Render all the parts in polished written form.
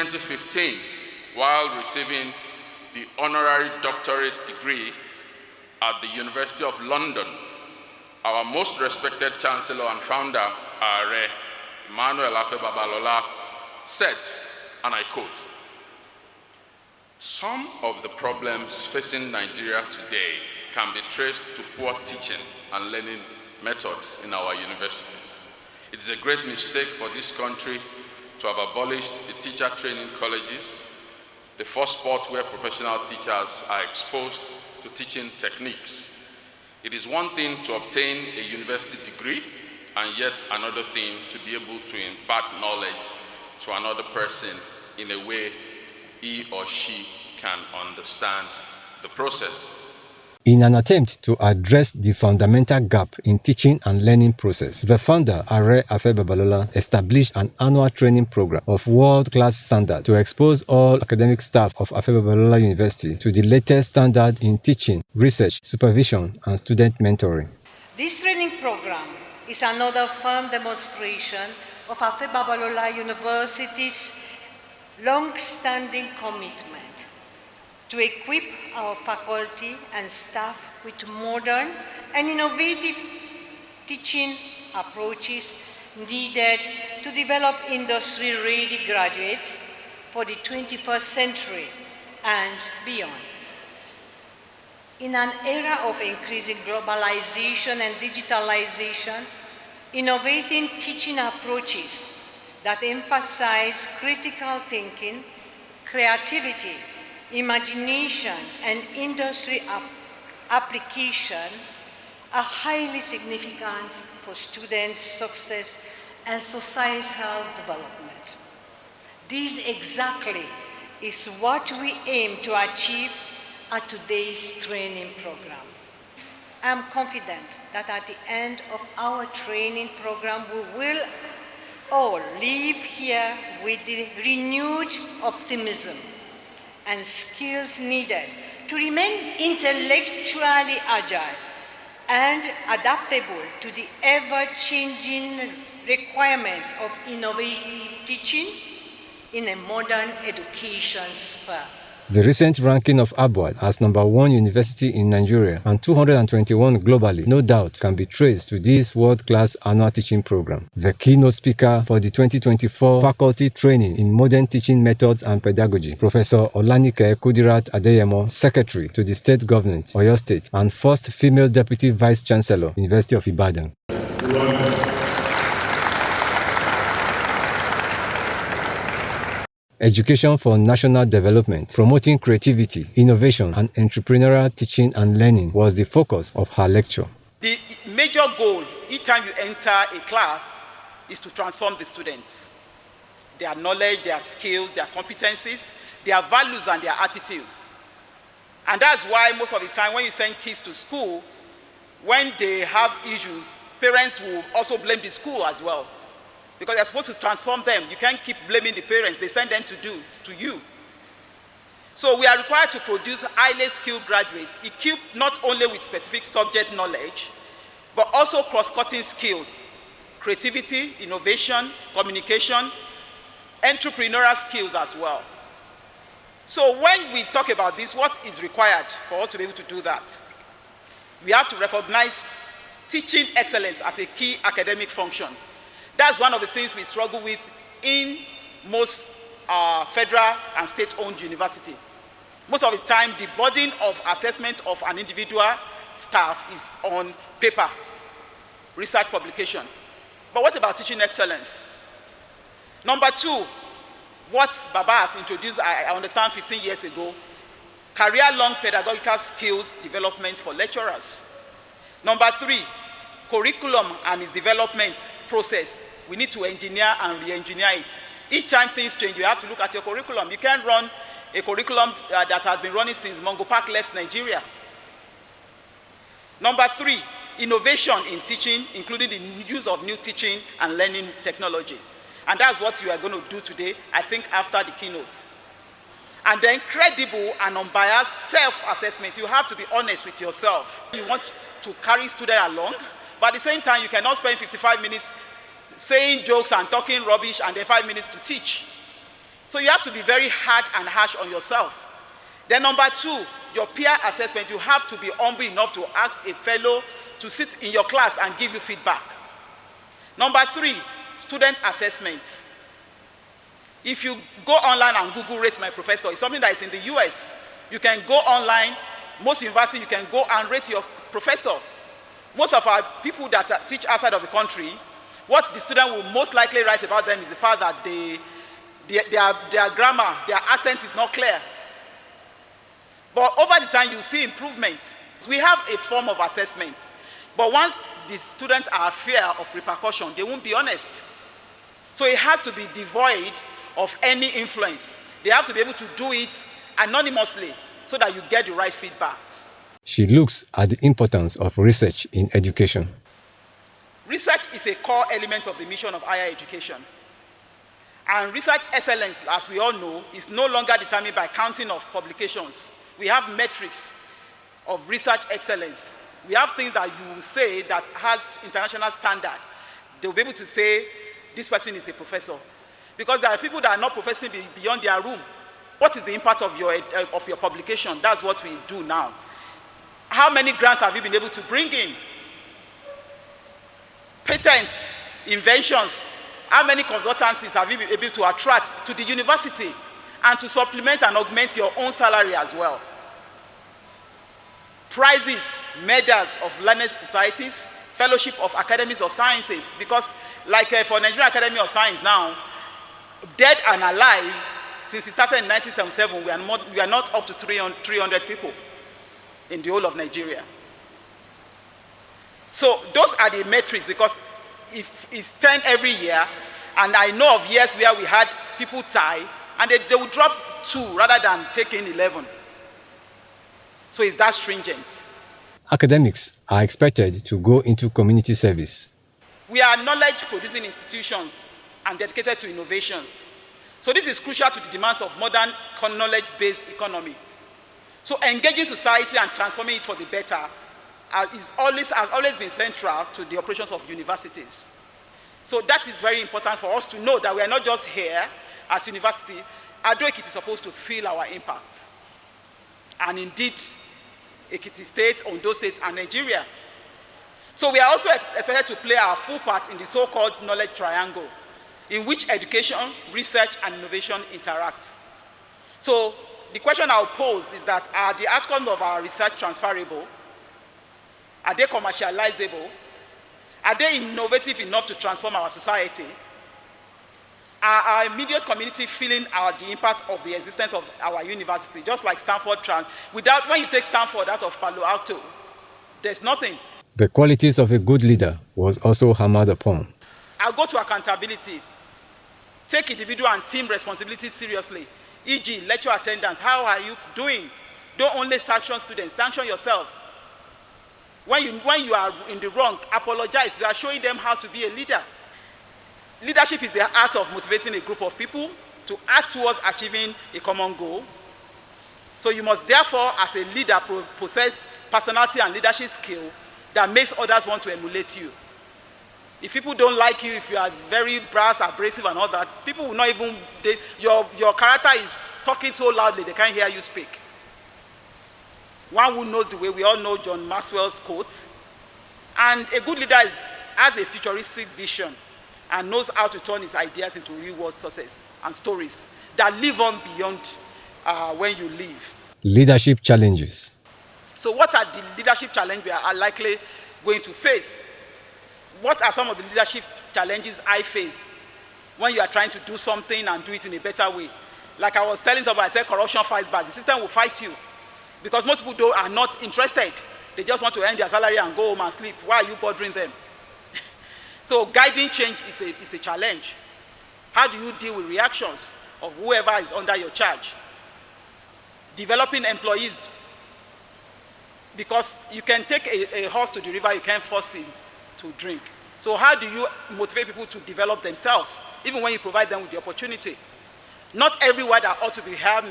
2015, while receiving the honorary doctorate degree at the University of London, our most respected Chancellor and founder, Are Emmanuel Babalola, said, and I quote, "Some of the problems facing Nigeria today can be traced to poor teaching and learning methods in our universities. It is a great mistake for this country to have abolished the teacher training colleges, the first spot where professional teachers are exposed to teaching techniques. It is one thing to obtain a university degree and yet another thing to be able to impart knowledge to another person in a way he or she can understand the process." In an attempt to address the fundamental gap in teaching and learning process, the founder, Are Babalola, established an annual training program of world-class standard to expose all academic staff of Babalola University to the latest standard in teaching, research, supervision, and student mentoring. This training program is another firm demonstration of Babalola University's long-standing commitment to equip our faculty and staff with modern and innovative teaching approaches needed to develop industry-ready graduates for the 21st century and beyond. In an era of increasing globalization and digitalization, innovating teaching approaches that emphasize critical thinking, creativity, imagination, and industry application are highly significant for students' success and societal development. This exactly is what we aim to achieve at today's training program. I am confident that at the end of our training program, we will all leave here with the renewed optimism and skills needed to remain intellectually agile and adaptable to the ever-changing requirements of innovative teaching in a modern education sphere. The recent ranking of ABUAD as #1 university in Nigeria and 221 globally, no doubt, can be traced to this world-class annual teaching program. The keynote speaker for the 2024 Faculty Training in Modern Teaching Methods and Pedagogy, Professor Olanike Kudirat Adeyemo, Secretary to the State Government, Oyo State, and first female Deputy Vice Chancellor, University of Ibadan. Education for national development, promoting creativity, innovation, and entrepreneurial teaching and learning was the focus of her lecture. The major goal each time you enter a class is to transform the students. Their knowledge, their skills, their competencies, their values, and their attitudes. And that's why most of the time when you send kids to school, when they have issues, parents will also blame the school as well. Because they're supposed to transform them. You can't keep blaming the parents. They send them to you. So we are required to produce highly skilled graduates, equipped not only with specific subject knowledge, but also cross-cutting skills, creativity, innovation, communication, entrepreneurial skills as well. So when we talk about this, what is required for us to be able to do that? We have to recognize teaching excellence as a key academic function. That's one of the things we struggle with in most federal and state-owned universities. Most of the time, the burden of assessment of an individual staff is on paper, research publication. But what about teaching excellence? Number two, what Baba has introduced, I understand 15 years ago, career-long pedagogical skills development for lecturers. Number three, curriculum and its development process. We need to engineer and re-engineer it. Each time things change, you have to look at your curriculum. You can't run a curriculum that has been running since Mongo Park left Nigeria. Number three, innovation in teaching, including the use of new teaching and learning technology. And that's what you are going to do today, I think, after the keynote. And then credible and unbiased self-assessment. You have to be honest with yourself. You want to carry students along, but at the same time, you cannot spend 55 minutes saying jokes and talking rubbish and then 5 minutes to teach. So you have to be very hard and harsh on yourself. Then number two, your peer assessment. You have to be humble enough to ask a fellow to sit in your class and give you feedback. Number three, student assessment. If you go online and Google rate my professor, it's something that is in the US. You can go online, most universities you can go and rate your professor. Most of our people that teach outside of the country, what the student will most likely write about them is the fact that their grammar, their accent is not clear. But over the time, you see improvements. We have a form of assessment. But once the students are fear of repercussion, they won't be honest. So it has to be devoid of any influence. They have to be able to do it anonymously so that you get the right feedbacks. She looks at the importance of research in education. Research is a core element of the mission of higher education. And research excellence, as we all know, is no longer determined by counting of publications. We have metrics of research excellence. We have things that you will say that has international standard. They will be able to say, this person is a professor. Because there are people that are not professing beyond their room. What is the impact of your publication? That's what we do now. How many grants have you been able to bring in? Patents, inventions. How many consultancies have you been able to attract to the university and to supplement and augment your own salary as well? Prizes, medals of learned societies, fellowship of academies of sciences, because like for Nigerian Academy of Science now, dead and alive, since it started in 1977, we are not up to 300 people in the whole of Nigeria. So those are the metrics, because if it's 10 every year, and I know of years where we had people tie, and they would drop 2 rather than taking 11. So it's that stringent. Academics are expected to go into community service. We are knowledge-producing institutions and dedicated to innovations. So this is crucial to the demands of modern knowledge-based economy. So engaging society and transforming it for the better has always been central to the operations of universities. So that is very important for us to know that we are not just here as university. Ado-Ekiti is supposed to feel our impact. And indeed, Ekiti State, Ondo State, and Nigeria. So we are also expected to play our full part in the so-called knowledge triangle, in which education, research, and innovation interact. So the question I'll pose is that, are the outcomes of our research transferable? Are they commercializable? Are they innovative enough to transform our society? Are our immediate community feeling the impact of the existence of our university? Just like Stanford, when you take Stanford out of Palo Alto, there's nothing. The qualities of a good leader was also hammered upon. I'll go to accountability. Take individual and team responsibility seriously. E.g., lecture attendance. How are you doing? Don't only sanction students, sanction yourself. When you are in the wrong, apologize. You are showing them how to be a leader. Leadership is the art of motivating a group of people to act towards achieving a common goal. So you must therefore, as a leader, possess personality and leadership skill that makes others want to emulate you. If people don't like you, if you are very brash, abrasive and all that, people will not even, your character is talking so loudly they can't hear you speak. One who knows the way, we all know John Maxwell's quote. And a good leader has a futuristic vision and knows how to turn his ideas into real-world success and stories that live on beyond when you leave. Leadership challenges. So what are the leadership challenges we are likely going to face? What are some of the leadership challenges I faced when you are trying to do something and do it in a better way? Like I was telling somebody, I said corruption fights back. The system will fight you. Because most people are not interested. They just want to earn their salary and go home and sleep. Why are you bothering them? So guiding change is a challenge. How do you deal with reactions of whoever is under your charge? Developing employees. Because you can take a horse to the river, you can't force him to drink. So how do you motivate people to develop themselves, even when you provide them with the opportunity? Not everywhere that ought to be here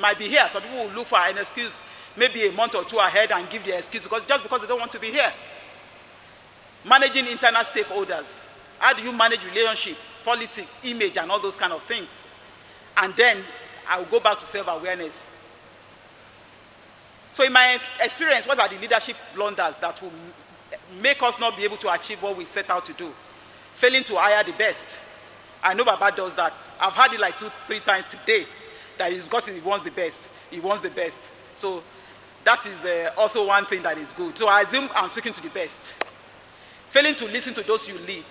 might be here. Some people will look for an excuse maybe a month or two ahead and give the excuse because they don't want to be here. Managing internal stakeholders. How do you manage relationship, politics, image, and all those kind of things? And then I will go back to self-awareness. So in my experience, what are the leadership blunders that will make us not be able to achieve what we set out to do? Failing to hire the best. I know Baba does that. I've had it like 2-3 times today. That is because he wants the best. He wants the best. So that is also one thing that is good. So I assume I'm speaking to the best. Failing to listen to those you lead.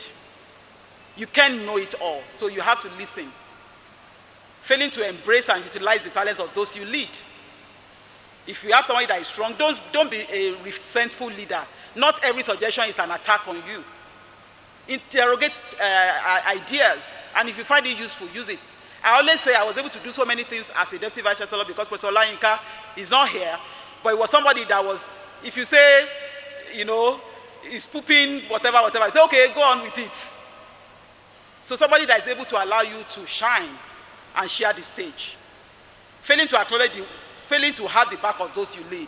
You can't know it all, so you have to listen. Failing to embrace and utilize the talents of those you lead. If you have somebody that is strong, don't be a resentful leader. Not every suggestion is an attack on you. Interrogate ideas, and if you find it useful, use it. I always say I was able to do so many things as a deputy vice chancellor because Professor Olayinka is not here, but it was somebody that was, if you say, you know, he's pooping, whatever, I say, okay, go on with it. So somebody that is able to allow you to shine and share the stage. Failing to acknowledge, failing to have the back of those you lead.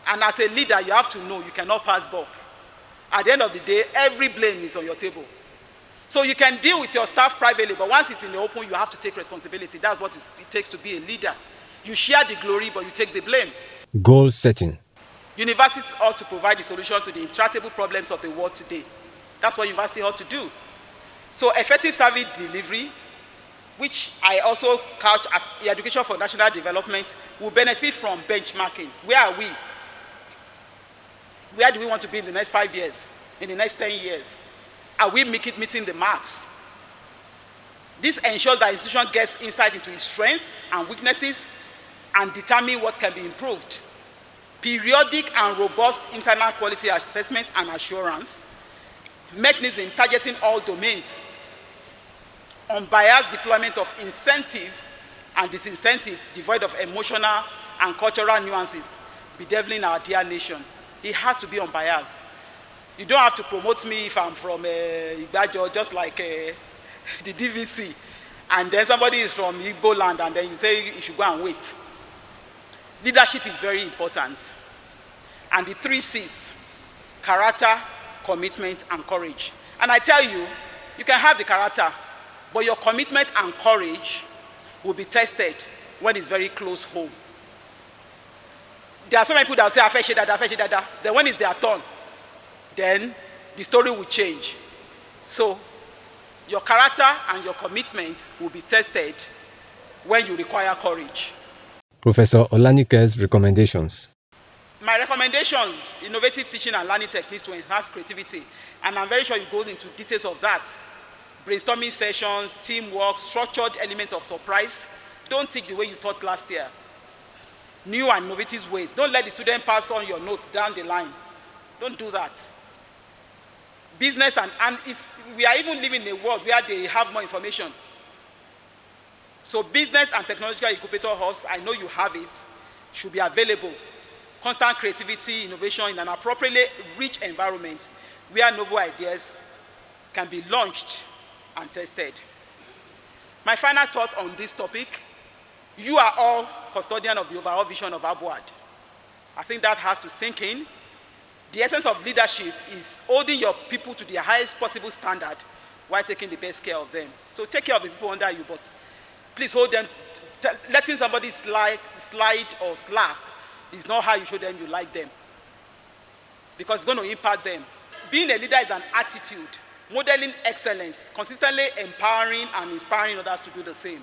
And as a leader, you have to know you cannot pass bop. At the end of the day, every blame is on your table. So you can deal with your staff privately, but once it's in the open, you have to take responsibility. That's what it takes to be a leader. You share the glory, but you take the blame. Goal setting. Universities ought to provide the solutions to the intractable problems of the world today. That's what university ought to do. So effective service delivery, which I also couch as education for national development, will benefit from benchmarking. Where are we? Where do we want to be in the next 5 years, in the next 10 years? Are we meeting the marks? This ensures that the institution gets insight into its strengths and weaknesses and determine what can be improved. Periodic and robust internal quality assessment and assurance, mechanism targeting all domains, unbiased deployment of incentive and disincentive devoid of emotional and cultural nuances bedeviling our dear nation. It has to be unbiased. You don't have to promote me if I'm from Igbajo, just like the DVC, and then somebody is from Igbo land, and then you say you should go and wait. Leadership is very important. And the 3 C's, character, commitment, and courage. And I tell you, you can have the character, but your commitment and courage will be tested when it's very close home. There are so many people that will say, Afeshe dada. Then when it's their turn, then the story will change. So your character and your commitment will be tested when you require courage. Professor Olanike's recommendations. My recommendations, innovative teaching and learning techniques to enhance creativity. And I'm very sure you go into details of that. Brainstorming sessions, teamwork, structured element of surprise. Don't think the way you taught last year. New and innovative ways. Don't let the student pass on your notes down the line. Don't do that. Business and we are even living in a world where they have more information. So business and technological incubator hubs, I know you have it, should be available. Constant creativity, innovation in an appropriately rich environment where novel ideas can be launched and tested. My final thought on this topic, you are all custodian of the overall vision of ABUAD. I think that has to sink in. The essence of leadership is holding your people to the highest possible standard while taking the best care of them. So take care of the people under you, but please hold them. Letting somebody slide or slack is not how you show them you like them, because it's going to impact them. Being a leader is an attitude, modeling excellence, consistently empowering and inspiring others to do the same.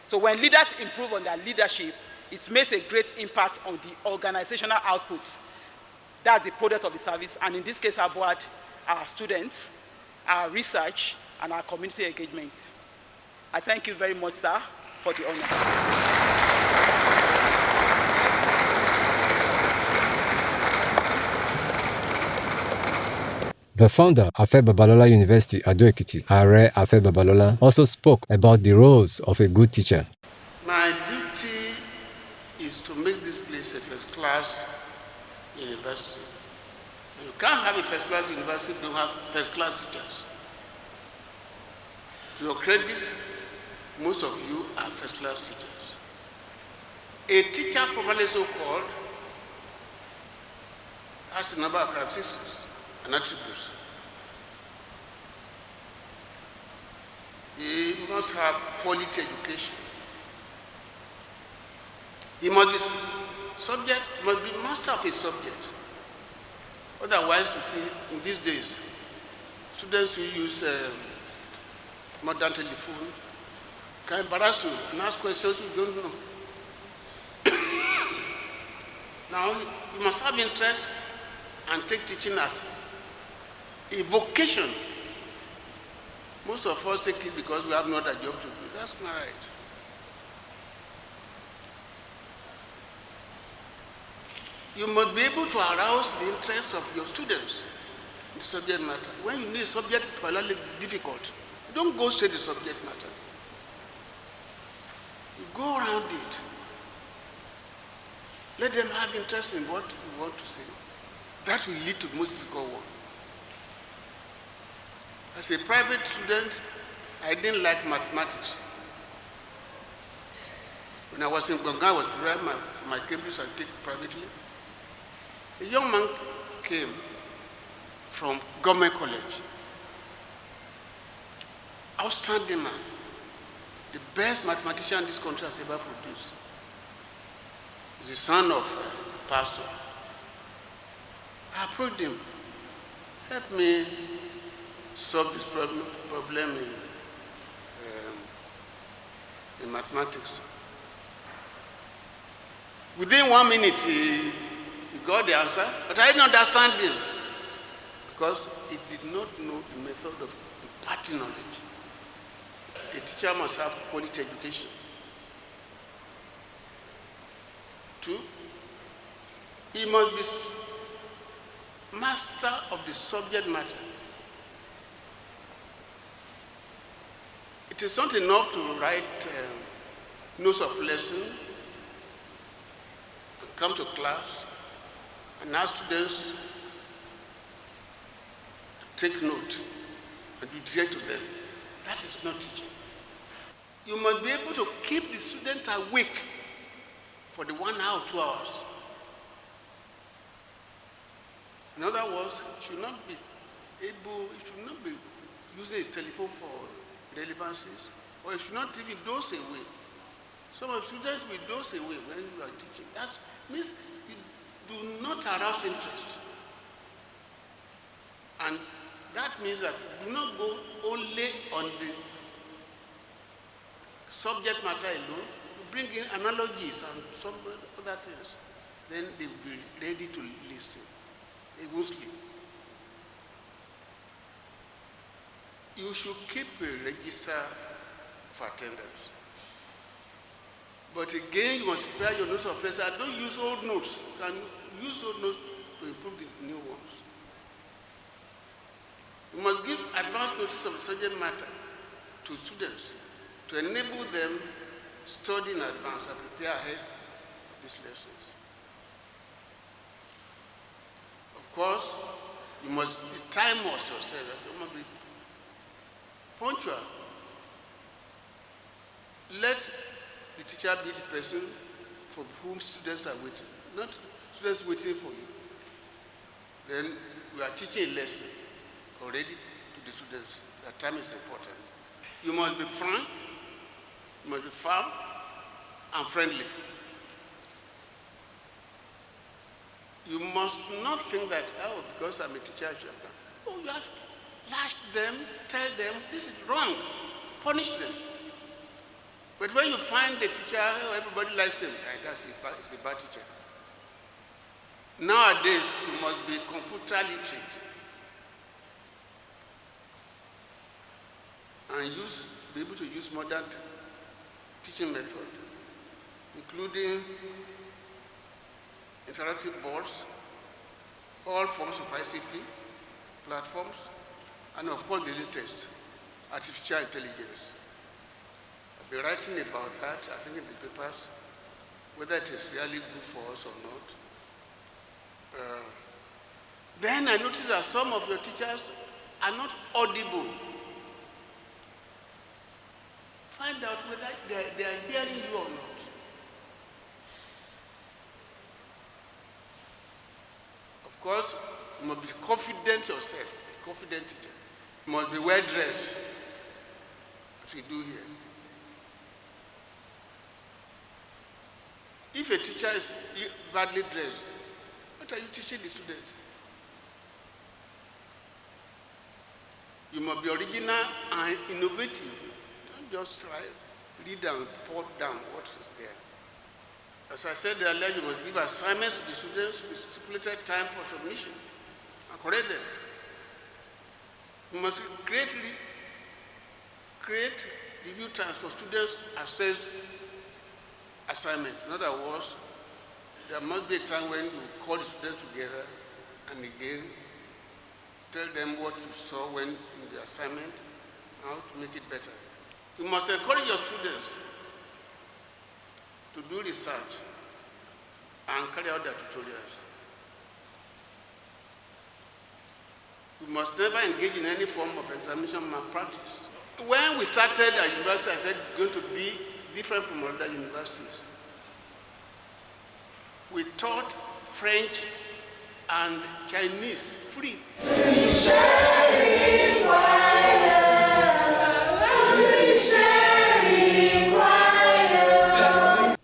So when leaders improve on their leadership, it makes a great impact on the organizational outputs. That's the product of the service, and in this case, ABUAD, our students, our research, and our community engagement. I thank you very much, sir, for the honor. The founder, Afe Babalola University, Ado-Ekiti, Are Afe Babalola, also spoke about the roles of a good teacher. My duty is to make this place a first-class university. You can't have a first-class university if you don't have first-class teachers. To your credit, most of you are first-class teachers. A teacher, properly so-called, has a number of characteristics and attributes. He must have quality education. He must be subject, must be master of his subject. Otherwise, you see, in these days, students who use modern telephone can embarrass you and ask questions you don't know. Now, you must have interest and take teaching as a vocation. Most of us take it because we have no other job to do. That's not right. You must be able to arouse the interest of your students in the subject matter. When you need a subject, it's particularly difficult. You don't go straight to the subject matter. You go around it. Let them have interest in what you want to say. That will lead to the most difficult one. As a private student, I didn't like mathematics. When I was in Gonga, I was preparing my Cambridge certificate privately. A young man came from government college. Outstanding man. The best mathematician this country has ever produced. He's the son of a pastor. I approached him. Help me solve this problem in mathematics. Within 1 minute, he got the answer, but I didn't understand him because he did not know the method of imparting knowledge. A teacher must have quality education. 2, he must be master of the subject matter. It is not enough to write notes of lesson and come to class and ask students to take note and you dictate to them. That is not teaching. You must be able to keep the student awake for the 1 hour, 2 hours. In other words, he should not be using his telephone for relevancies, or he should not even doze away. Some of the students will doze away when you are teaching. That means you do not arouse interest. And that means that you do not go only on the subject matter alone, you bring in analogies and some other things. Then they will be ready to listen. They won't sleep. You should keep a register of attendance. But again, you must prepare your notes of lesson. Don't use old notes. You can use old notes to improve the new ones. You must give advance notice of the subject matter to students to enable them study in advance and prepare ahead of these lessons. Of course, you must be time yourself. You must be punctual. Let the teacher be the person for whom students are waiting, not students waiting for you. Then we are teaching a lesson already to the students. That time is important. You must be frank, you must be firm and friendly. You must not think that, oh, because I'm a teacher, I should have done. Oh, you have to lash them, tell them, this is wrong, punish them. But when you find the teacher, oh, everybody likes him, that's a bad teacher. Nowadays, you must be computer literate and be able to use modern teaching method, including interactive boards, all forms of ICT platforms, and of course the latest, artificial intelligence. I've been writing about that, I think in the papers, whether it is really good for us or not. Then I noticed that some of your teachers are not audible. Find out whether they are hearing you or not. Of course, you must be confident yourself, a confident teacher. You must be well dressed, as we do here. If a teacher is badly dressed, what are you teaching the student? You must be original and innovative. Don't just try, read and pour down what is there. As I said earlier, you must give assignments to the students with stipulated time for submission and correct them. You must create review times for students assessed assignment. In other words, there must be a time when you call the students together and again tell them what you saw when in the assignment, how to make it better. You must encourage your students to do research and carry out their tutorials. You must never engage in any form of examination malpractice. When we started at university, I said it's going to be different from other universities. We taught French and Chinese free.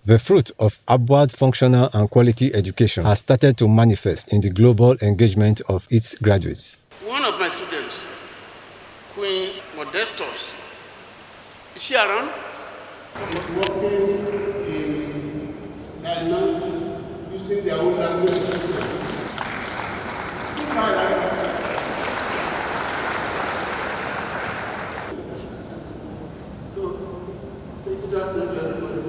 The fruit of ABUAD functional and quality education has started to manifest in the global engagement of its graduates. One of my students, Queen Modestus, is she around? Was working in China using their own language. So, say good afternoon to everybody.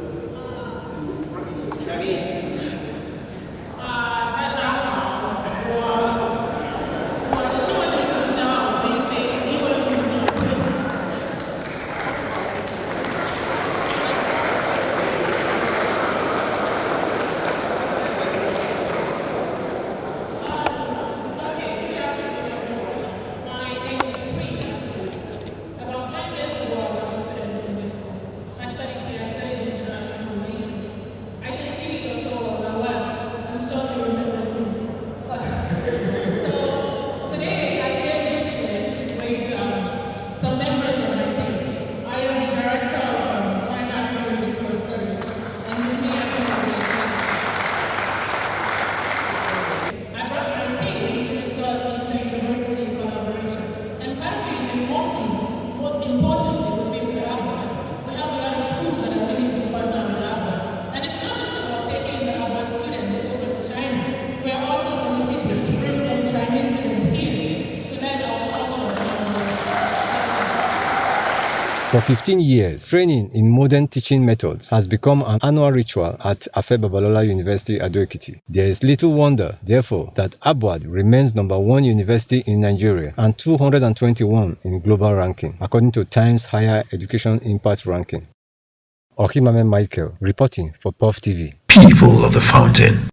For 15 years, training in modern teaching methods has become an annual ritual at Babalola University, Ado-Ekiti. There is little wonder, therefore, that ABUAD remains #1 university in Nigeria and 221 in global ranking, according to Times Higher Education Impact Ranking. Ohimame Michael, reporting for PUF TV. People of the Fountain.